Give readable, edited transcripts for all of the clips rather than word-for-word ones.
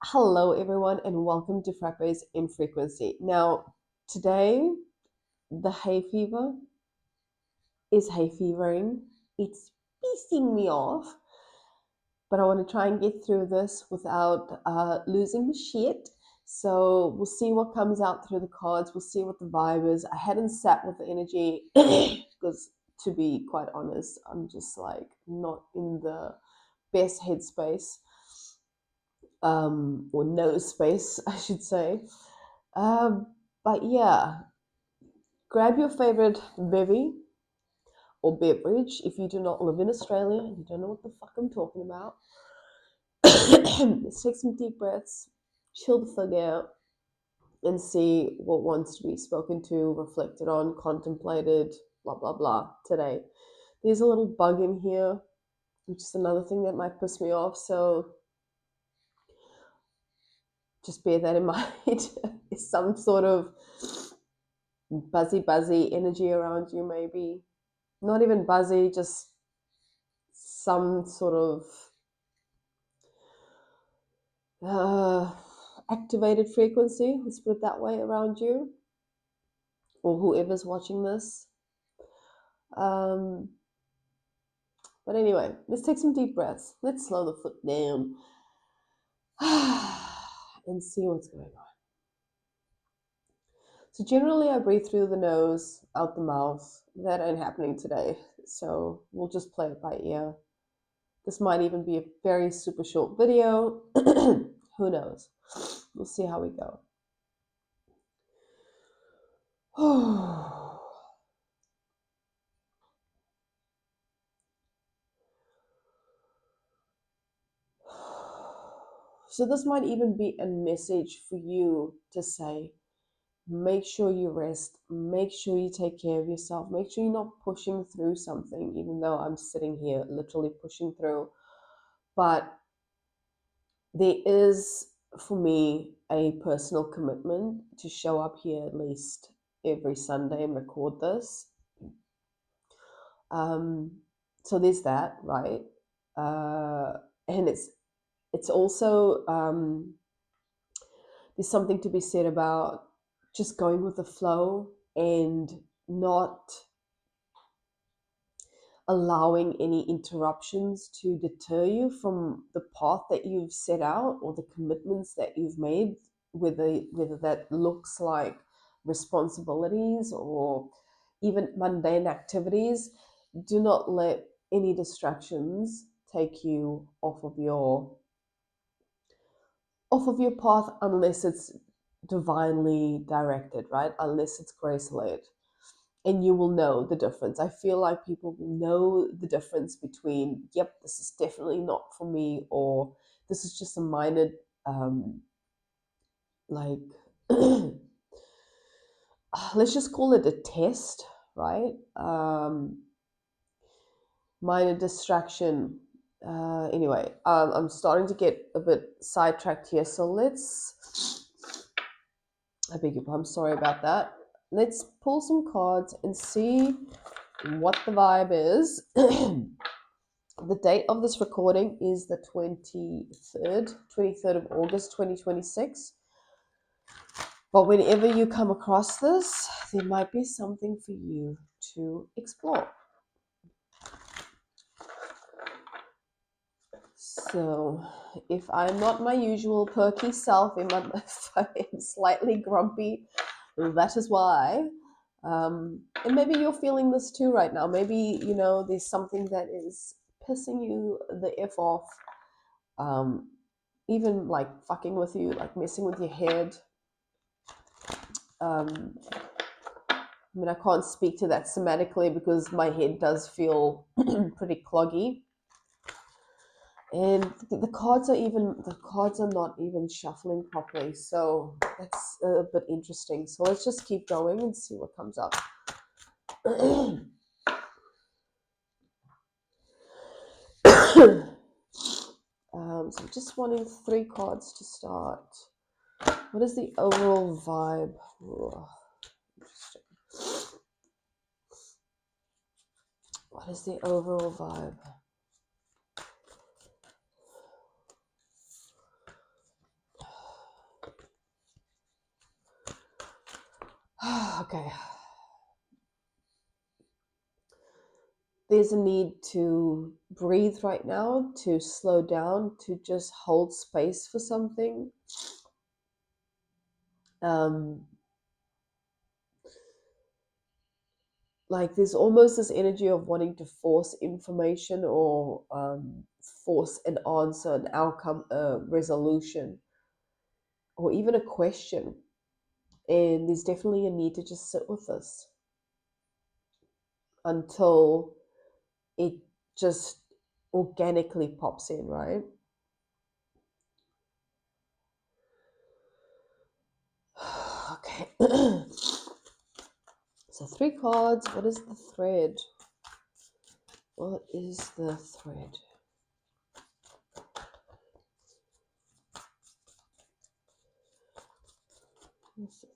Hello, everyone, and welcome to Frappes in Frequency. Now, today, the hay fever is hay fevering. It's pissing me off, but I want to try and get through this without losing the shit. So, we'll see what comes out through the cards. We'll see what the vibe is. I hadn't sat with the energy because, to be quite honest, I'm just like not in the best headspace or no space, I should say. Um, but yeah, grab your favorite bevvy or beverage if you do not live in Australia and you don't know what the fuck I'm talking about. Let's take some deep breaths, chill the fuck out, and see what wants to be spoken to, reflected on, contemplated, blah blah blah today. There's a little bug in here, which is another thing that might piss me off, so just bear that in mind. There's some sort of buzzy energy around you, maybe. Not even buzzy, just some sort of uh, activated frequency, let's put it that way, around you or whoever's watching this. Um, but anyway, let's take some deep breaths. Let's slow the foot down and see what's going on. So generally, I breathe through the nose, out the mouth. That ain't happening today. So we'll just play it by ear. This might even be a very super short video. Who knows? We'll see how we go. So this might even be a message for you to say, make sure you rest, make sure you take care of yourself, make sure you're not pushing through something, even though I'm sitting here literally pushing through. But there is, for me, a personal commitment to show up here at least every Sunday and record this. So there's that, right? And it's also there's something to be said about just going with the flow and not allowing any interruptions to deter you from the path that you've set out or the commitments that you've made, whether that looks like responsibilities or even mundane activities. Do not let any distractions take you off of your path unless it's divinely directed, right? Unless it's grace led. And you will know the difference. I feel like people will know the difference between, yep, this is definitely not for me, or this is just a minor, like, let's just call it a test, right? Minor distraction. Anyway, I'm starting to get a bit sidetracked here, so I beg your pardon, I'm sorry about that. Let's pull some cards and see what the vibe is. The date of this recording is the 23rd of August, 2026. But whenever you come across this, there might be something for you to explore. So, if I'm not my usual perky self, if I am slightly grumpy, that is why. And maybe you're feeling this too right now. Maybe, there's something that is pissing you the F off. Even like fucking with you, like messing with your head. I can't speak to that somatically because my head does feel pretty cloggy. And the cards are not even shuffling properly, so that's a bit interesting. So let's just keep going and see what comes up. So I'm just wanting 3 cards to start. What is the overall vibe? Interesting. What is the overall vibe? Okay. There's a need to breathe right now, to slow down, to just hold space for something. Like there's almost this energy of wanting to force information or force an answer, an outcome, a resolution, or even a question. And there's definitely a need to just sit with this until it just organically pops in, right? Okay. So 3 cards. What is the thread? What is the thread? What's the thread?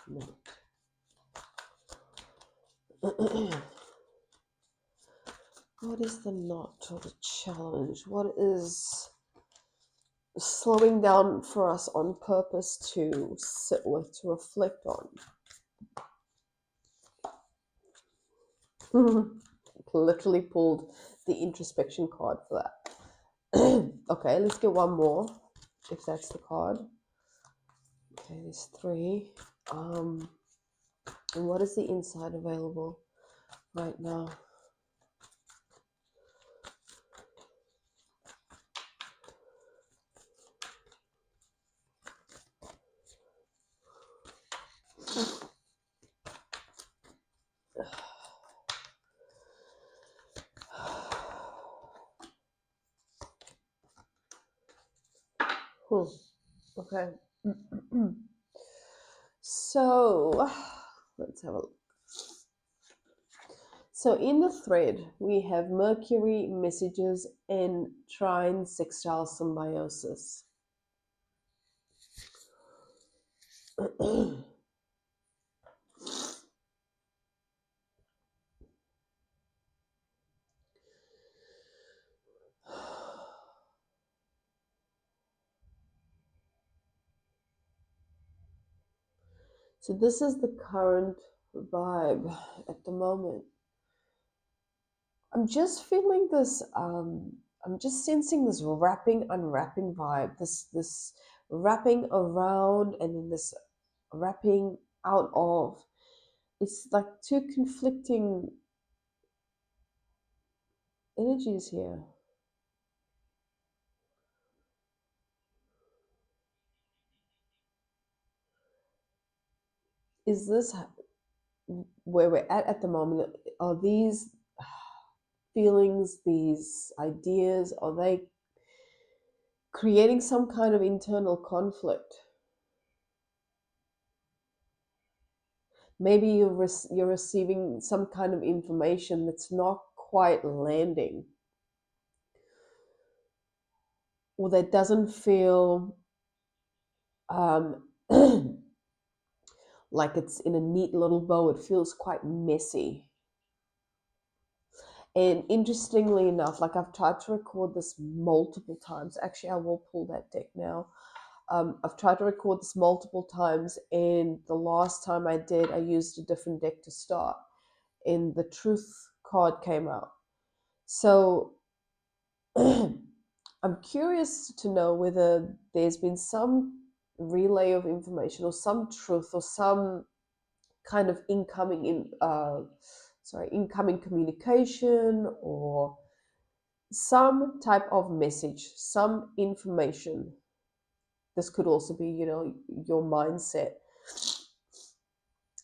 No. What is the knot or the challenge? What is slowing down for us on purpose to sit with, to reflect on? Literally pulled the introspection card for that. Okay, let's get one more, if that's the card. Okay, there's 3. And what is the inside available right now? Okay. So let's have a look. So in the thread, we have Mercury, messages, and trine sextile symbiosis. So this is the current vibe at the moment. I'm just feeling this, I'm just sensing this wrapping, unwrapping vibe, this wrapping around and then this wrapping out of. It's like 2 conflicting energies here. Is this where we're at the moment? Are these feelings, these ideas, are they creating some kind of internal conflict? Maybe you're receiving some kind of information that's not quite landing, or that doesn't feel like it's in a neat little bow. It feels quite messy. And interestingly enough, like I've tried to record this multiple times. Actually, I will pull that deck now. I've tried to record this multiple times, and the last time I did, I used a different deck to start, and the truth card came out. So I'm curious to know whether there's been some relay of information or some truth or some kind of incoming communication or some type of message, some information. This could also be, your mindset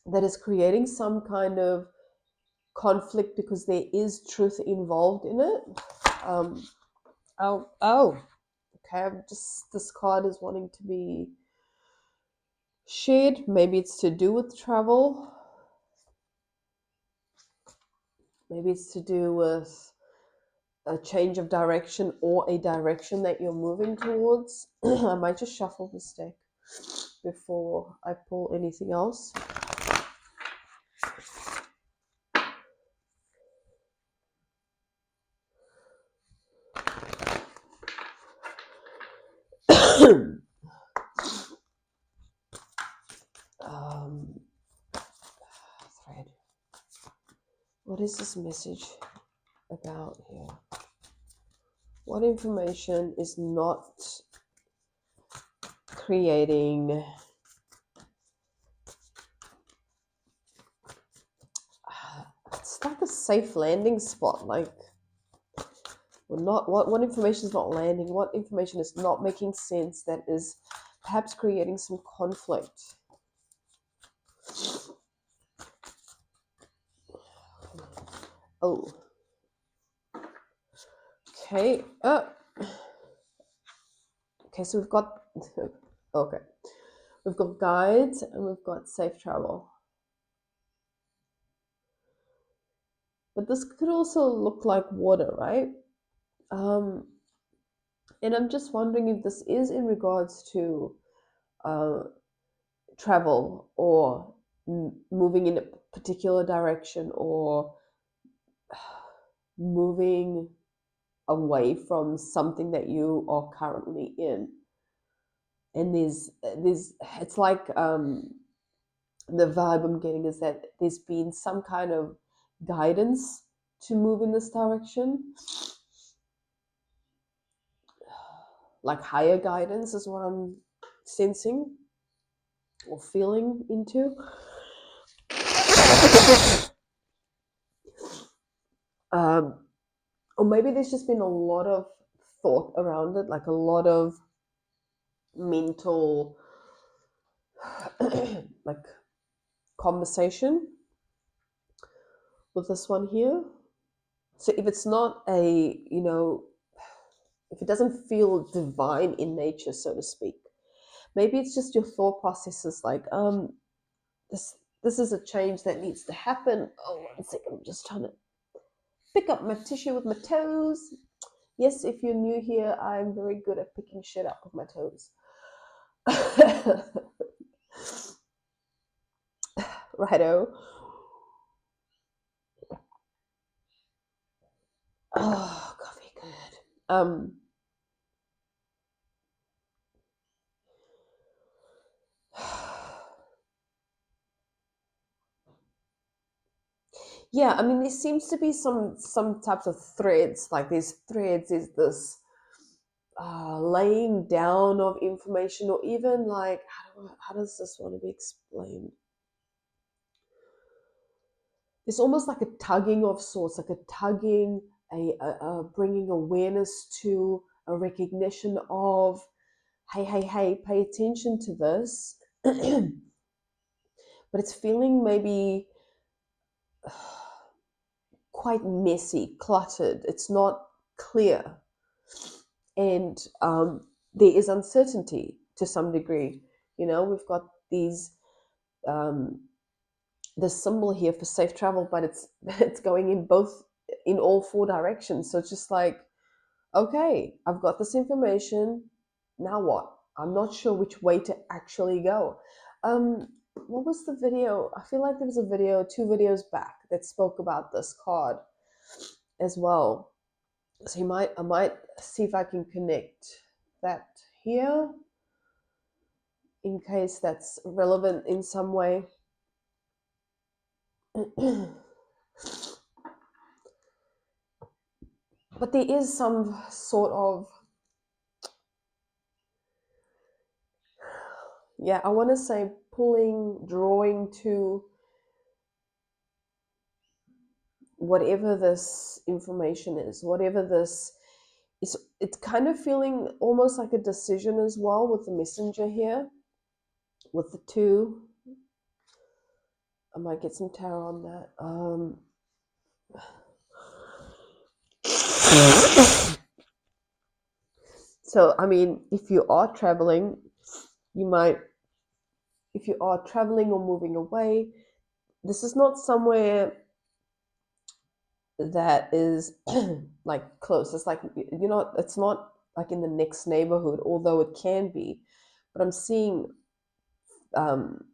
that is creating some kind of conflict because there is truth involved in it. Okay. This card is wanting to be shared. Maybe it's to do with travel. Maybe it's to do with a change of direction or a direction that you're moving towards. I might just shuffle this deck before I pull anything else. What is this message about here? What information is not creating it's like a safe landing spot, like what information is not landing, what information is not making sense, that is perhaps creating some conflict. Oh, okay. Okay, so we've got okay, we've got guides and we've got safe travel. But this could also look like water, right? And I'm just wondering if this is in regards to uh, travel or moving in a particular direction or moving away from something that you are currently in. And there's it's like the vibe I'm getting is that there's been some kind of guidance to move in this direction, like higher guidance is what I'm sensing or feeling into. um, or maybe there's just been a lot of thought around it, like a lot of mental like conversation with this one here. So if it's not a, if it doesn't feel divine in nature, so to speak, maybe it's just your thought processes like, this is a change that needs to happen. Oh, 1 second, I'm just trying to pick up my tissue with my toes. Yes, if you're new here, I'm very good at picking shit up with my toes. Righto. Oh, coffee, good. Yeah, I mean, there seems to be some types of threads. Like these threads is this laying down of information, or even like how does this want to be explained? It's almost like a tugging of sorts, like a tugging, a bringing awareness to a recognition of, hey, pay attention to this. But it's feeling maybe quite messy, cluttered. It's not clear. And there is uncertainty to some degree. We've got these um, the symbol here for safe travel, but it's it's going in all four directions. So it's just like, okay, I've got this information. Now what? I'm not sure which way to actually go. What was the video? I feel like there was a video 2 videos back that spoke about this card as well. So I might see if I can connect that here in case that's relevant in some way. But there is some sort of, yeah, I want to say drawing to whatever this information is, whatever this is. It's kind of feeling almost like a decision as well with the messenger here, with the 2. I might get some tarot on that. So, I mean, if you are traveling, if you are traveling or moving away, this is not somewhere that is like close. It's like, it's not like in the next neighborhood, although it can be. But I'm seeing um,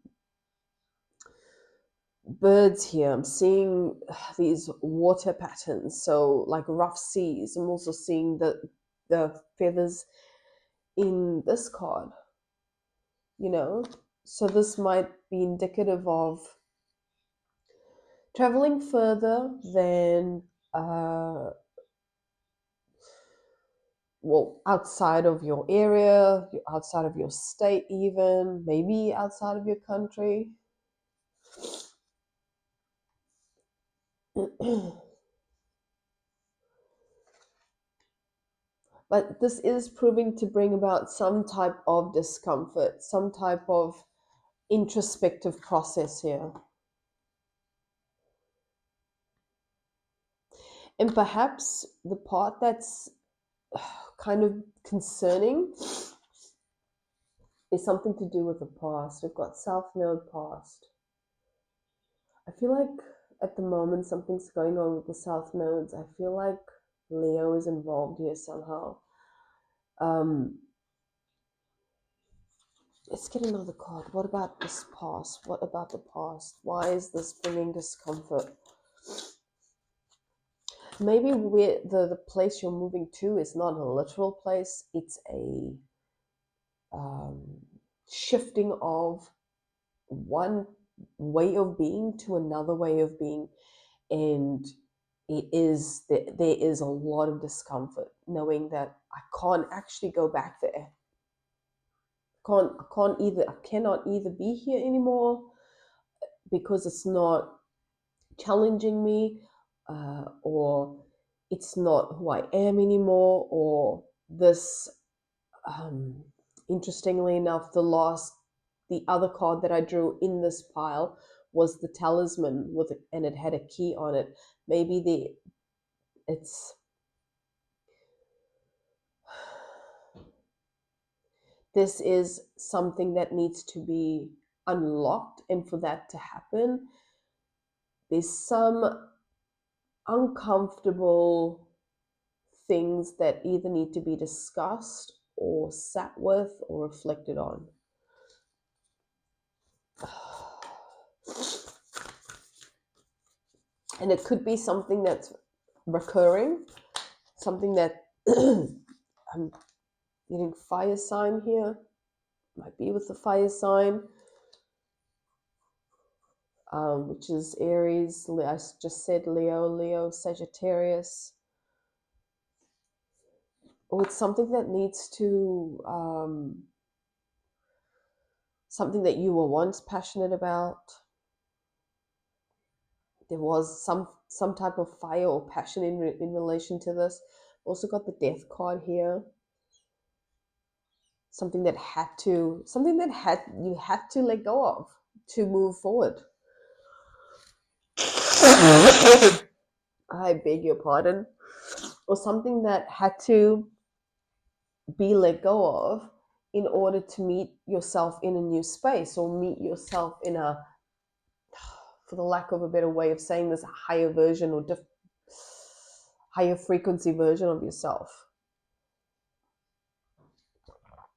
birds here. I'm seeing these water patterns, so like rough seas. I'm also seeing the feathers in this card. So this might be indicative of Traveling further than well, outside of your area, outside of your state, even maybe outside of your country. But this is proving to bring about some type of discomfort, some type of introspective process here. And perhaps the part that's kind of concerning is something to do with the past. We've got South Node past. I feel like at the moment something's going on with the South Nodes. I feel like Leo is involved here somehow. Um, let's get another card. What about this past? What about the past? Why is this bringing discomfort? Maybe the place you're moving to is not a literal place. It's a um, shifting of one way of being to another way of being, and there is a lot of discomfort knowing that I can't actually go back there. I cannot either be here anymore because it's not challenging me, or it's not who I am anymore, or this. Um, Interestingly enough, the other card that I drew in this pile was the talisman and it had a key on it. Maybe it's this is something that needs to be unlocked, and for that to happen, there's some uncomfortable things that either need to be discussed or sat with or reflected on. And it could be something that's recurring, something that I'm getting fire sign here. Might be with the fire sign, which is Aries. I just said Leo, Sagittarius. Or it's something that needs to, something that you were once passionate about. There was some type of fire or passion in relation to this. Also got the death card here. Something that you had to let go of to move forward. I beg your pardon. Or something that had to be let go of in order to meet yourself in a new space, or meet yourself in a, for the lack of a better way of saying this, a higher version or higher frequency version of yourself.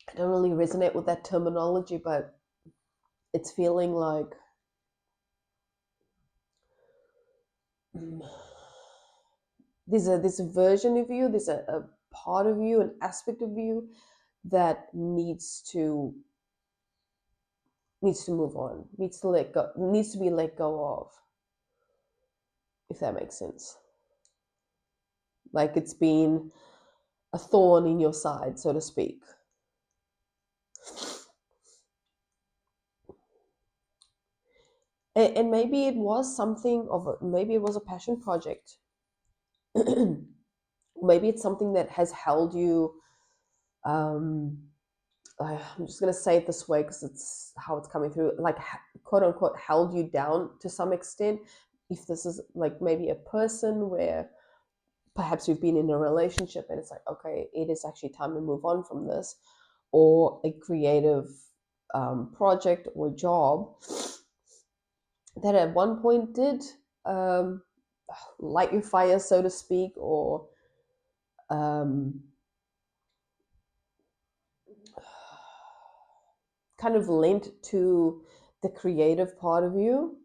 I don't really resonate with that terminology, but it's feeling like there's a version of you, there's a part of you, an aspect of you that needs to move on, needs to be let go of, if that makes sense. Like it's been a thorn in your side, so to speak. And maybe it was maybe it was a passion project. Maybe it's something that has held you, I'm just going to say it this way because it's how it's coming through, like quote unquote held you down to some extent. If this is like maybe a person where perhaps you've been in a relationship and it's like, okay, it is actually time to move on from this, or a creative project or job that at one point did light your fire, so to speak, or kind of lent to the creative part of you,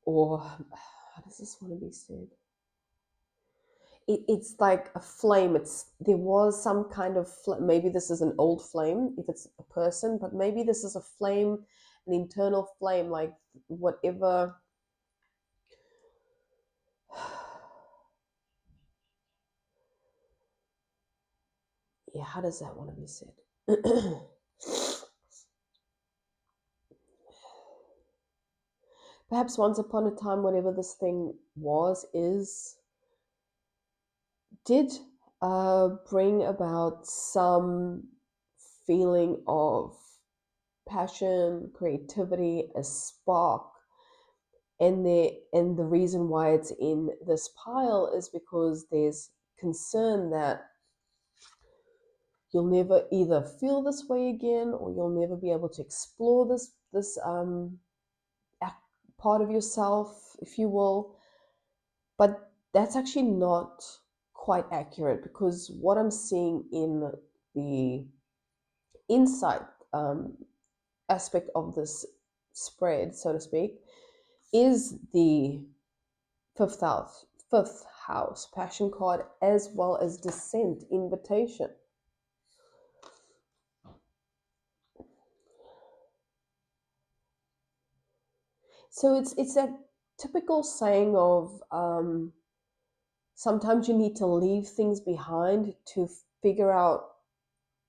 or how does this want to be said? It's like a flame. There was some kind of maybe this is an old flame if it's a person, but maybe this is a flame, an internal flame, like whatever Yeah, how does that want to be said? Perhaps once upon a time, whatever this thing was, did bring about some feeling of passion, creativity, a spark. And the reason why it's in this pile is because there's concern that you'll never either feel this way again, or you'll never be able to explore this part of yourself, if you will. But that's actually not quite accurate, because what I'm seeing in the insight aspect of this spread, so to speak, is the fifth house passion card, as well as descent invitation. So it's that typical saying of sometimes you need to leave things behind to figure out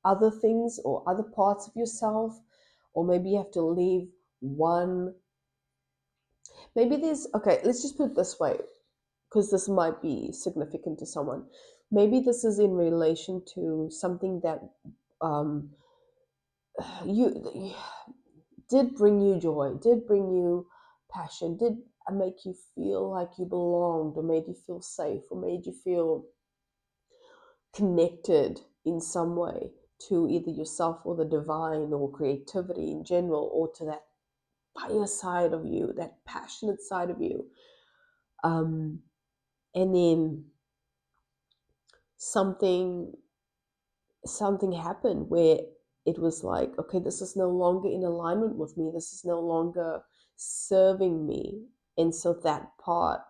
other things or other parts of yourself, or maybe you have to leave one. Maybe there's, okay, let's just put it this way, because this might be significant to someone. Maybe this is in relation to something that um, you did bring you joy, did bring you passion, did make you feel like you belonged, or made you feel safe, or made you feel connected in some way to either yourself or the divine or creativity in general, or to that fire side of you, that passionate side of you. Um, and then something something happened where it was like, okay, this is no longer in alignment with me. This is no longer serving me. And so that part,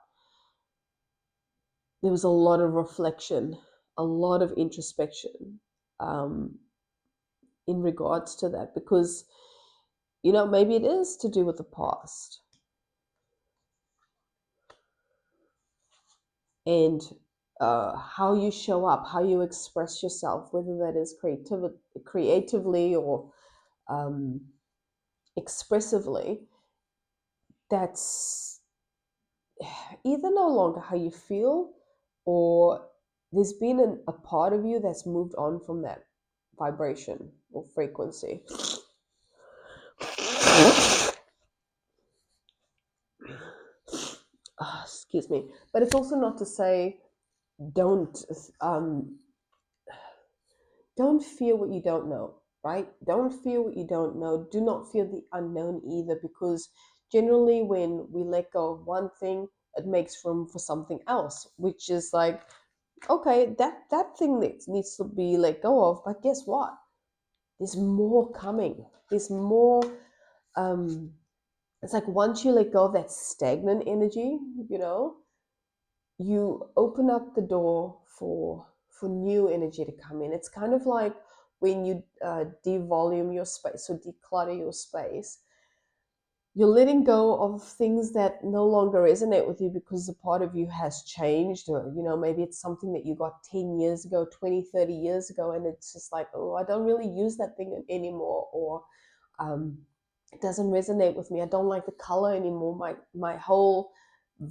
there was a lot of reflection, a lot of introspection um, in regards to that, because, maybe it is to do with the past and how you show up, how you express yourself, whether that is creatively or um, expressively. That's either no longer how you feel, or there's been a part of you that's moved on from that vibration or frequency. Excuse me. But it's also not to say don't um, don't fear what you don't know, right? Don't fear what you don't know. Do not fear the unknown either, because generally when we let go of one thing, it makes room for something else, which is like, okay, that thing needs to be let go of, but guess what? There's more coming. There's more. Um, it's like once you let go of that stagnant energy, you know, you open up the door for new energy to come in. It's kind of like when you devolume your space or declutter your space. You're letting go of things that no longer resonate with you because the part of you has changed, or maybe it's something that you got 10 years ago, 20, 30 years ago, and it's just like, oh, I don't really use that thing anymore, or um, it doesn't resonate with me. I don't like the color anymore. My whole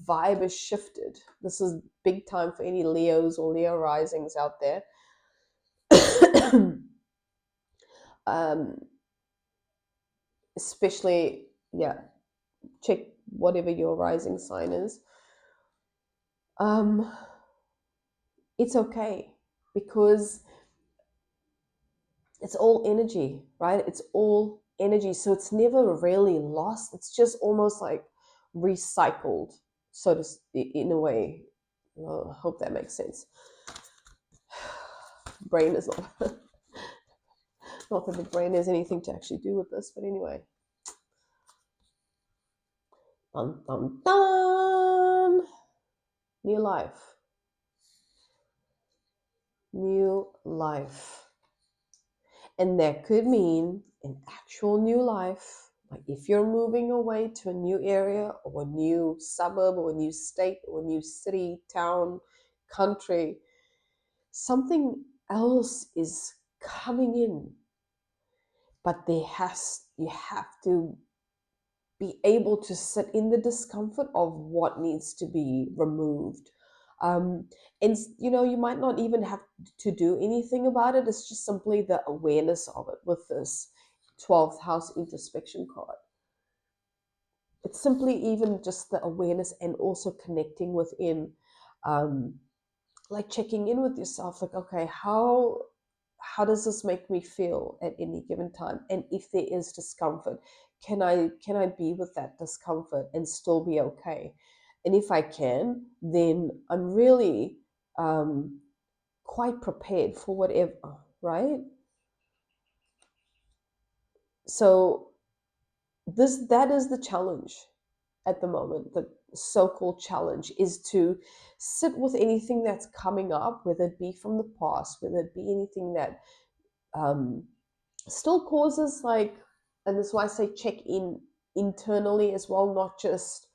vibe has shifted. This is big time for any Leos or Leo risings out there. um, Especially, yeah, check whatever your rising sign is. um, it's okay, because it's all energy, right? It's all energy. So it's never really lost. It's just almost like recycled, so to in a way. Well, I hope that makes sense. Brain is not, not that the brain has anything to actually do with this, but anyway. Dun, dun, dun. New life. New life. And that could mean an actual new life. Like if you're moving away to a new area or a new suburb or a new state or a new city, town, country, something else is coming in, but you have to be able to sit in the discomfort of what needs to be removed. And you might not even have to do anything about it. It's just simply the awareness of it with this 12th house introspection card. It's simply even just the awareness and also connecting within, like checking in with yourself, like, okay, how does this make me feel at any given time? And if there is discomfort, can I be with that discomfort and still be okay? And if I can, then I'm really quite prepared for whatever, right? So that is the challenge at the moment. The so-called challenge is to sit with anything that's coming up, whether it be from the past, whether it be anything that still causes, like, and this is why I say check in internally as well, not just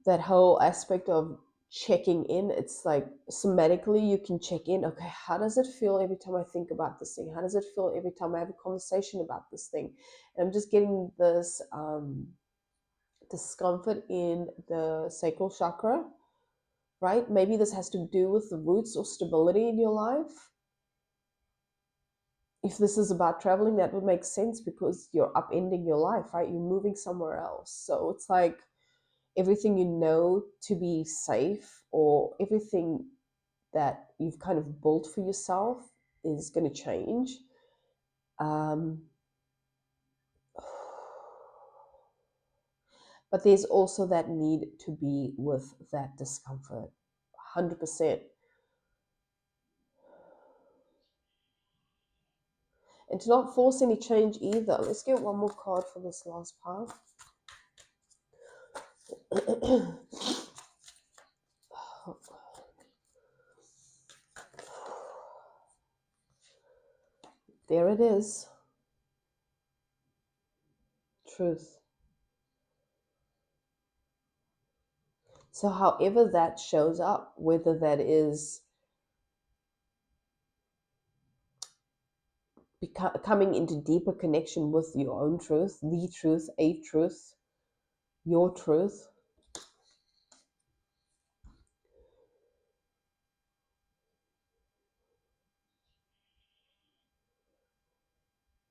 that whole aspect of checking in. It's like somatically you can check in. Okay, how does it feel every time I think about this thing? How does it feel every time I have a conversation about this thing? And I'm just getting this discomfort in the sacral chakra, right? Maybe this has to do with the roots or stability in your life. If this is about traveling, that would make sense because you're upending your life, right? You're moving somewhere else. So it's like everything you know to be safe, or everything that you've kind of built for yourself, is going to change. But there's also that need to be with that discomfort, 100%. And to not force any change either. Let's get one more card for this last part. There it is. Truth. So however that shows up, whether that is coming into deeper connection with your own truth, the truth, a truth, your truth.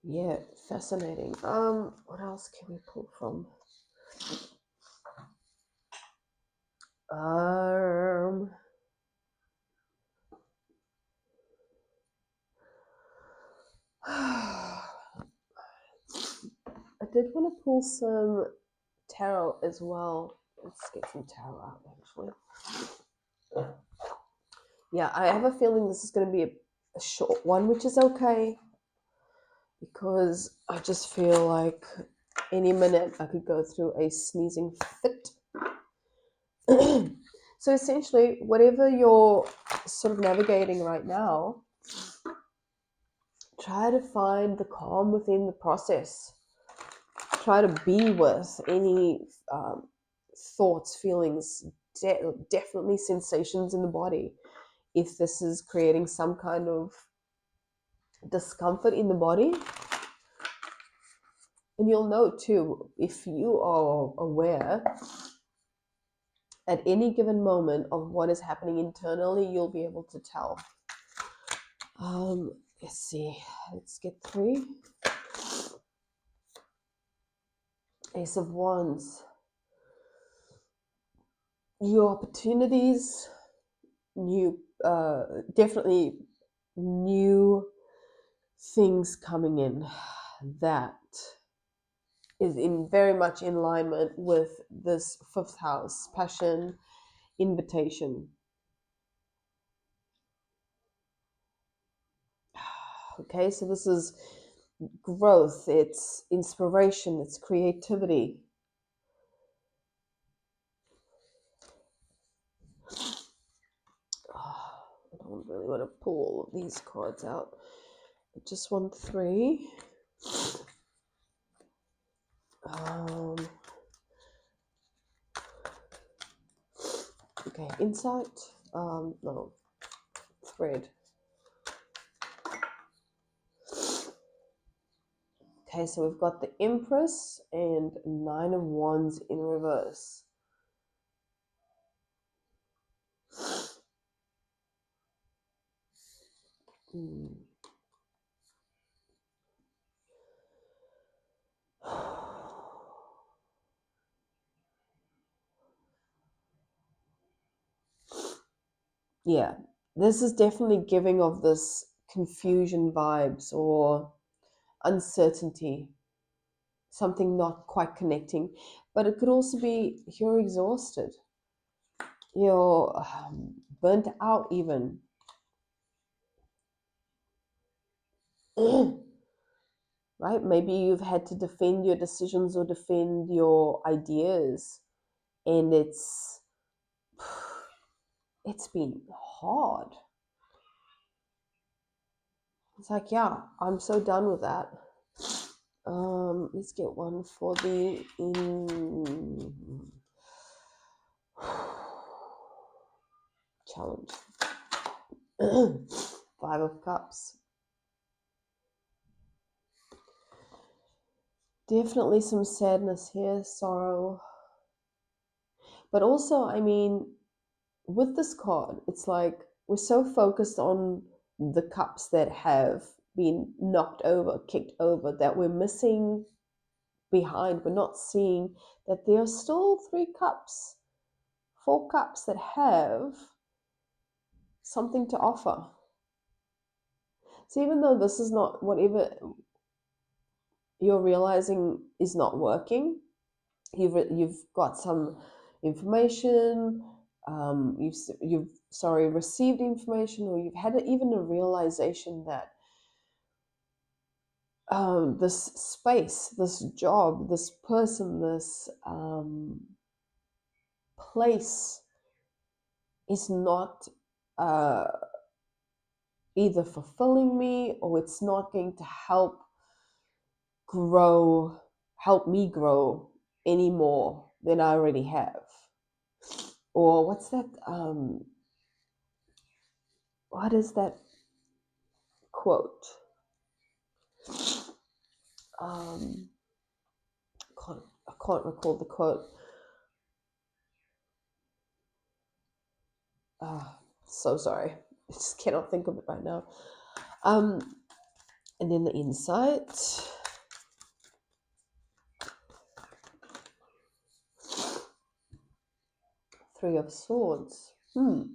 Yeah, fascinating. What else can we pull from? I did want to pull some tarot as well. Let's get some tarot out, actually. Yeah, I have a feeling this is going to be a short one, which is okay, because I just feel like any minute I could go through a sneezing fit. So essentially, whatever you're sort of navigating right now, try to find the calm within the process. Try to be with any thoughts, feelings, definitely sensations in the body. If this is creating some kind of discomfort in the body, and you'll know too, if you are aware at any given moment of what is happening internally, you'll be able to tell. Let's see. Let's get 3. Ace of Wands. Your opportunities, definitely new things coming in that is very much in alignment with this 5th house, passion, invitation. Okay, so this is growth, it's inspiration, it's creativity. I don't really want to pull all of these cards out. I just want 3. Okay, insight. No, thread. Okay, so we've got the Empress and Nine of Wands in reverse. Yeah, this is definitely giving of this confusion vibes or uncertainty, something not quite connecting. But it could also be you're exhausted, you're burnt out, even. Right? Maybe you've had to defend your decisions or defend your ideas, and it's been hard. It's like, yeah, I'm so done with that. Let's get one for the challenge. Five of Cups. Definitely some sadness here, sorrow. But also, I mean, with this card, it's like we're so focused on the cups that have been knocked over, kicked over, that we're missing behind. We're not seeing that there are still 3 cups, 4 cups that have something to offer. So even though this is not whatever you're realizing is not working, you've got some information, you've received information, or you've had even a realization that this space, this job, this person, this place is not either fulfilling me, or it's not going to help me grow any more than I already have. Or what's that? What is that quote? I can't recall the quote. So sorry. I just cannot think of it right now. And then the insight. Three of Swords. 3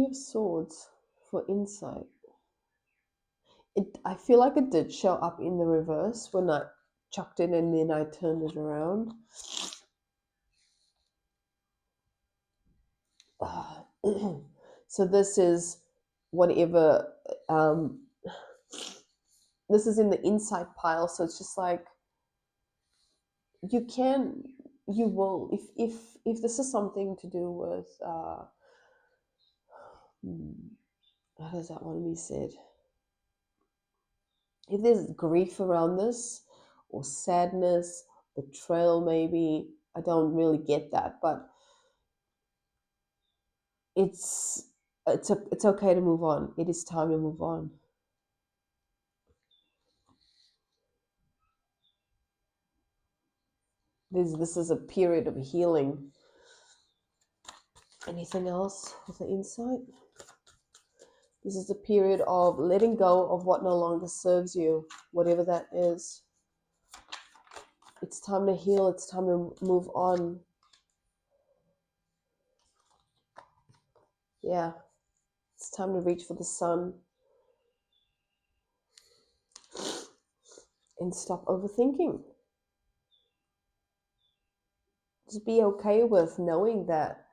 of Swords for insight. I feel like it did show up in the reverse when I chucked it and then I turned it around. So this is whatever, this is in the insight pile. So it's just like, you will, if this is something to do with, how does that want to be said? If there's grief around this, or sadness, betrayal, maybe, I don't really get that, but it's okay to move on. It is time to move on. This is a period of healing. Anything else with the insight? This is a period of letting go of what no longer serves you, whatever that is. It's time to heal. It's time to move on. Yeah. It's time to reach for the sun and stop overthinking. Just be okay with knowing that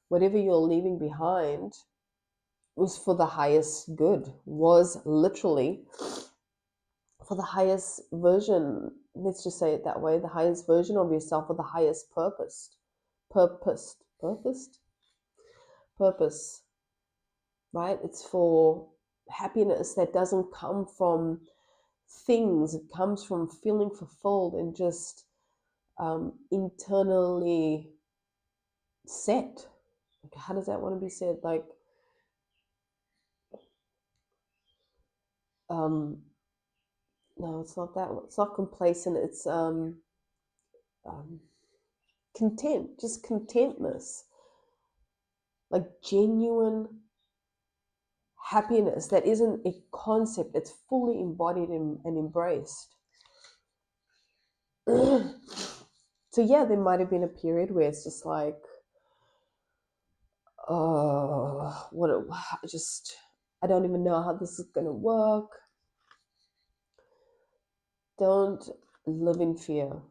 whatever you're leaving behind was for the highest good, was literally for the highest version, let's just say it that way, the highest version of yourself, or the highest purpose, right? It's for happiness that doesn't come from things. It comes from feeling fulfilled and just internally set. Like, how does that want to be said? Like, no, it's not that. It's not complacent. It's um, content, just contentness, like genuine happiness that isn't a concept. It's fully embodied and embraced. So yeah, there might have been a period where it's just like, oh, I don't even know how this is gonna work. Don't live in fear.